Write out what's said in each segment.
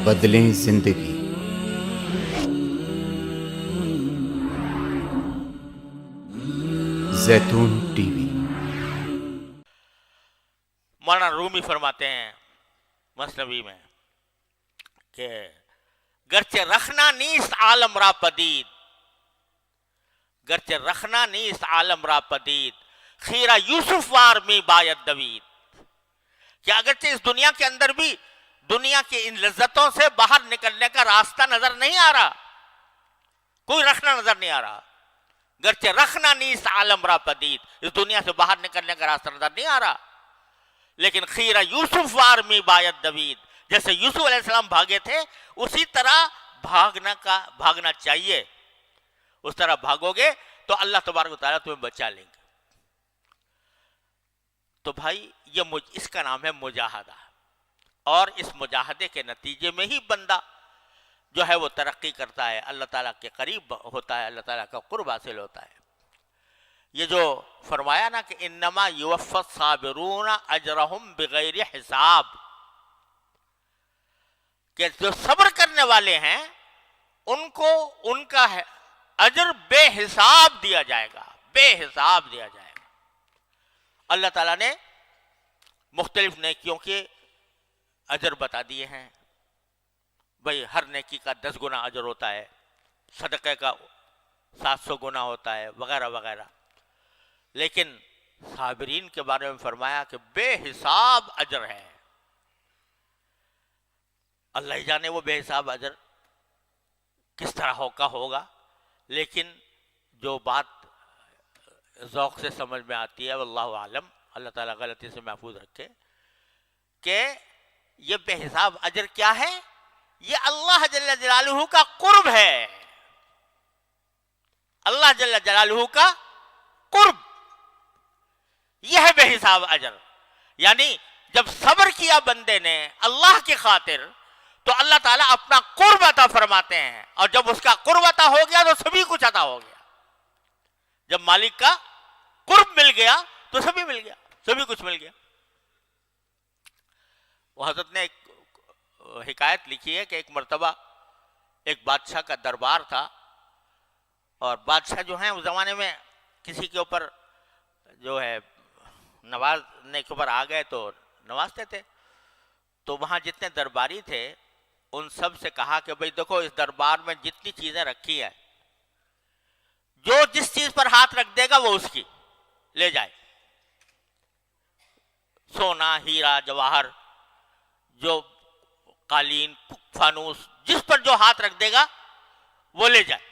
بدلیں زندگی۔ زیتون ٹی وی۔ مولانا رومی فرماتے ہیں مثنوی میں کہ گرچہ رخنا نیست عالم را پدید، گرچہ رخنا نیست عالم را پدید، خیرہ یوسف وار می باید دوید، کہ اگرچہ اس دنیا کے اندر بھی دنیا کی ان لذتوں سے باہر نکلنے کا راستہ نظر نہیں آ رہا، کوئی رخنا نظر نہیں آ رہا، گرچہ رخنا نیست عالم را پدید، اس دنیا سے باہر نکلنے کا راستہ نظر نہیں آ رہا، لیکن خیرہ یوسف وار می باید دوید، جیسے یوسف علیہ السلام بھاگے تھے اسی طرح بھاگنا چاہیے، اس طرح بھاگو گے تو اللہ تبارک و تعالیٰ تمہیں بچا لیں گے۔ تو بھائی اس کا نام ہے مجاہدہ، اور اس مجاہدے کے نتیجے میں ہی بندہ جو ہے وہ ترقی کرتا ہے، اللہ تعالیٰ کے قریب ہوتا ہے، اللہ تعالیٰ کا قرب حاصل ہوتا ہے۔ یہ جو فرمایا نا کہ انما یوفی الصابرون اجرہم بغیر حساب، کہ جو صبر کرنے والے ہیں ان کو ان کا اجر بے حساب دیا جائے گا، بے حساب دیا جائے گا۔ اللہ تعالیٰ نے مختلف نیکیوں کے اجر بتا دیے ہیں، بھئی ہر نیکی کا 10 گنا اجر ہوتا ہے، صدقے کا 700 گنا ہوتا ہے، وغیرہ وغیرہ، لیکن صابرین کے بارے میں فرمایا کہ بے حساب اجر ہے۔ اللہ ہی جانے وہ بے حساب اجر کس طرح کا ہوگا، لیکن جو بات ذوق سے سمجھ میں آتی ہے واللہ عالم، اللہ تعالیٰ غلطی سے محفوظ رکھے، کہ یہ بے حساب اجر کیا ہے؟ یہ اللہ جل جلالہ کا قرب ہے، اللہ جل جلالہ کا قرب، یہ ہے بے حساب اجر۔ یعنی جب صبر کیا بندے نے اللہ کی خاطر تو اللہ تعالیٰ اپنا قرب عطا فرماتے ہیں، اور جب اس کا قرب عطا ہو گیا تو سبھی کچھ عطا ہو گیا۔ جب مالک کا قرب مل گیا تو سبھی مل گیا، سبھی کچھ مل گیا۔ وہ حضرت نے ایک حکایت لکھی ہے کہ ایک مرتبہ ایک بادشاہ کا دربار تھا، اور بادشاہ جو ہیں اس زمانے میں کسی کے اوپر جو ہے نوازنے کے اوپر آ گئے تو نوازتے تھے، تو وہاں جتنے درباری تھے ان سب سے کہا کہ بھئی دیکھو اس دربار میں جتنی چیزیں رکھی ہیں، جو جس چیز پر ہاتھ رکھ دے گا وہ اس کی لے جائے، سونا، ہیرا، جواہر، جو قالین، فانوس، جس پر جو ہاتھ رکھ دے گا وہ لے جائے۔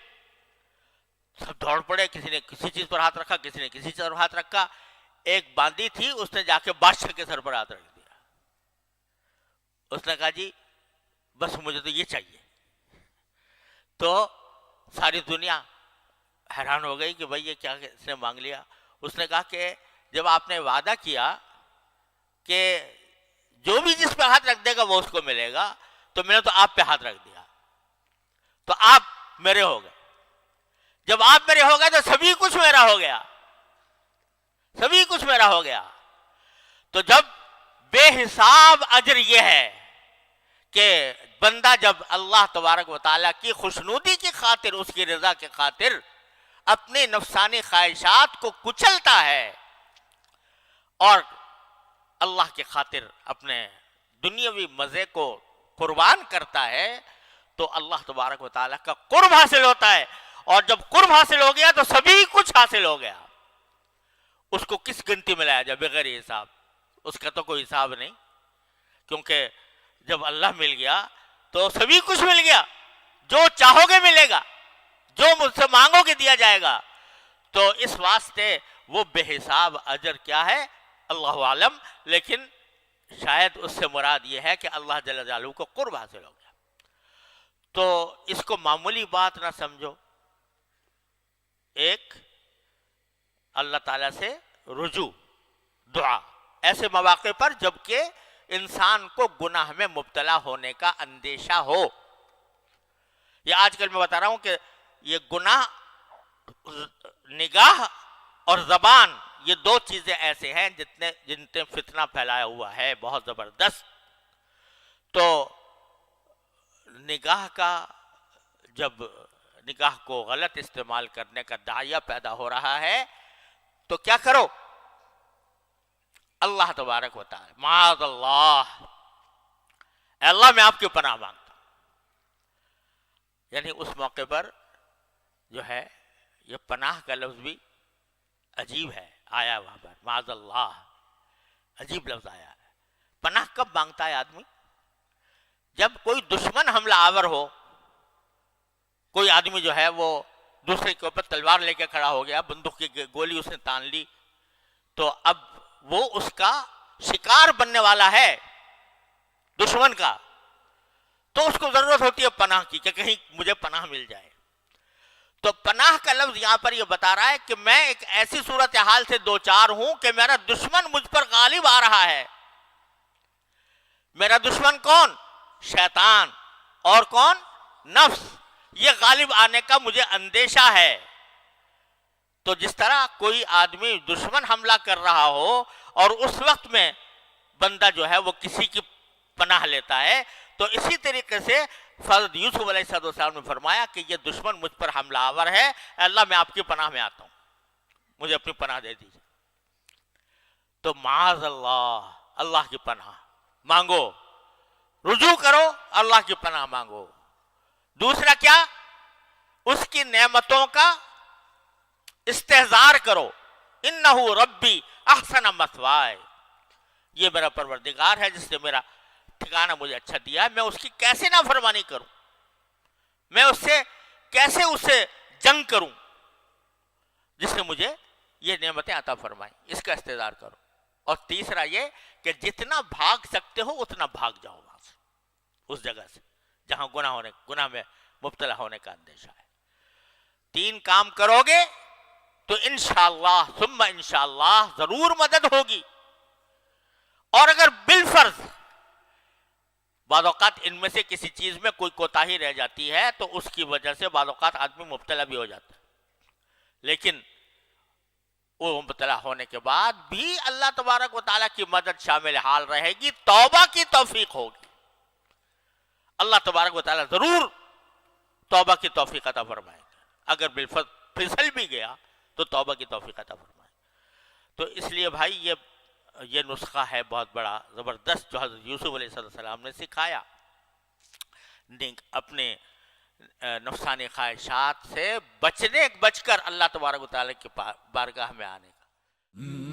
سب دوڑ پڑے، کسی نے کسی چیز پر ہاتھ رکھا، کسی نے کسی چیز پر ہاتھ رکھا۔ ایک باندی تھی، اس نے جا کے بادشاہ کے سر پر ہاتھ رکھ دیا، اس نے کہا جی بس مجھے تو یہ چاہیے۔ تو ساری دنیا حیران ہو گئی کہ بھئی یہ کیا اس نے مانگ لیا۔ اس نے کہا کہ جب آپ نے وعدہ کیا کہ جو بھی جس پہ ہاتھ رکھ دے گا وہ اس کو ملے گا، تو میں نے تو آپ پہ ہاتھ رکھ دیا، تو آپ میرے ہو گئے۔ جب آپ میرے ہو گئے تو سبھی کچھ میرا ہو گیا، سبھی کچھ میرا ہو گیا۔ تو جب بے حساب اجر یہ ہے کہ بندہ جب اللہ تبارک و تعالیٰ کی خوشنودی کی خاطر، اس کی رضا کی خاطر اپنی نفسانی خواہشات کو کچلتا ہے اور اللہ کی خاطر اپنے دنیاوی مزے کو قربان کرتا ہے، تو اللہ تبارک و تعالیٰ کا قرب حاصل ہوتا ہے، اور جب قرب حاصل ہو گیا تو سبھی کچھ حاصل ہو گیا۔ اس کو کس گنتی میں لایا جائے بغیر حساب؟ اس کا تو کوئی حساب نہیں، کیونکہ جب اللہ مل گیا تو سبھی کچھ مل گیا، جو چاہو گے ملے گا، جو مجھ سے مانگو گے دیا جائے گا۔ تو اس واسطے وہ بے حساب اجر کیا ہے اللہ عالم، لیکن شاید اس سے مراد یہ ہے کہ اللہ جل جلالہ کو قرب حاصل ہو گیا۔ تو اس کو معمولی بات نہ سمجھو، ایک اللہ تعالیٰ سے رجوع، دعا، ایسے مواقع پر جبکہ انسان کو گناہ میں مبتلا ہونے کا اندیشہ ہو۔ یہ آج کل میں بتا رہا ہوں کہ یہ گناہ، نگاہ اور زبان، یہ دو چیزیں ایسے ہیں جن نے فتنہ پھیلایا ہوا ہے بہت زبردست۔ تو نگاہ کا جب نگاہ کو غلط استعمال کرنے کا داعیہ پیدا ہو رہا ہے تو کیا کرو؟ اللہ تبارک و تعالی معاذ اللہ، اے اللہ میں آپ کی پناہ مانگتا ہوں. یعنی اس موقع پر جو ہے یہ پناہ کا لفظ بھی عجیب ہے، آیا وہاں پر معاذ اللہ، عجیب لفظ آیا ہے. پناہ کب مانگتا ہے آدمی؟ جب کوئی دشمن حملہ آور ہو. کوئی آدمی جو ہے وہ دوسرے کے اوپر تلوار لے کے کھڑا ہو گیا، بندوق کی گولی اس نے تان لی، تو اب وہ اس کا شکار بننے والا ہے دشمن کا، تو اس کو ضرورت ہوتی ہے پناہ کی کہ کہیں مجھے پناہ مل جائے. تو پناہ کا لفظ یہاں پر یہ بتا رہا ہے کہ میں ایک ایسی صورتحال سے دوچار ہوں کہ میرا دشمن مجھ پر غالب آ رہا ہے. میرا دشمن کون؟ شیطان. اور کون؟ نفس. یہ غالب آنے کا مجھے اندیشہ ہے. تو جس طرح کوئی آدمی دشمن حملہ کر رہا ہو اور اس وقت میں بندہ جو ہے وہ کسی کی پناہ لیتا ہے، تو اسی طریقے سے حضرت یوسف علیہ السلام نے فرمایا کہ یہ دشمن مجھ پر حملہ آور ہے، اے اللہ میں آپ کی پناہ میں آتا ہوں، مجھے اپنی پناہ دے دیجیے. تو معاذ اللہ، اللہ کی پناہ مانگو، رجوع کرو، اللہ کی پناہ مانگو. دوسرا کیا؟ اس کی نعمتوں کا استحضار کرو. انہ ربی احسن مثوائے، یہ میرا پروردگار ہے جس نے میرا ٹھکانہ مجھے اچھا دیا ہے، میں اس کی کیسے نافرمانی کروں، میں اس سے کیسے جنگ کروں جس نے مجھے یہ نعمتیں عطا فرمائیں. اس کا استحضار کرو. اور تیسرا یہ کہ جتنا بھاگ سکتے ہو اتنا بھاگ جاؤ وہاں سے، اس جگہ سے جہاں گناہ میں مبتلا ہونے کا اندیشہ ہے. 3 کام کرو گے تو انشاءاللہ ثم انشاءاللہ ضرور مدد ہوگی. اور اگر بالفرض بعض اوقات ان میں سے کسی چیز میں کوئی کوتاہی رہ جاتی ہے تو اس کی وجہ سے بعض اوقات آدمی مبتلا بھی ہو جاتا ہے، لیکن وہ مبتلا ہونے کے بعد بھی اللہ تبارک و تعالیٰ کی مدد شامل حال رہے گی، توبہ کی توفیق ہوگی. اللہ تبارک و تعالیٰ ضرور توبہ کی توفیق عطا فرمائے گا. اگر بالفرض پھسل بھی گیا تو توبہ کی توفیق عطا فرمائے. تو اس لیے بھائی یہ نسخہ ہے بہت بڑا زبردست جو حضرت یوسف علیہ السلام نے سکھایا، اپنے نفسانی خواہشات سے بچ کر اللہ تبارک و تعالیٰ کی بارگاہ میں آنے کا.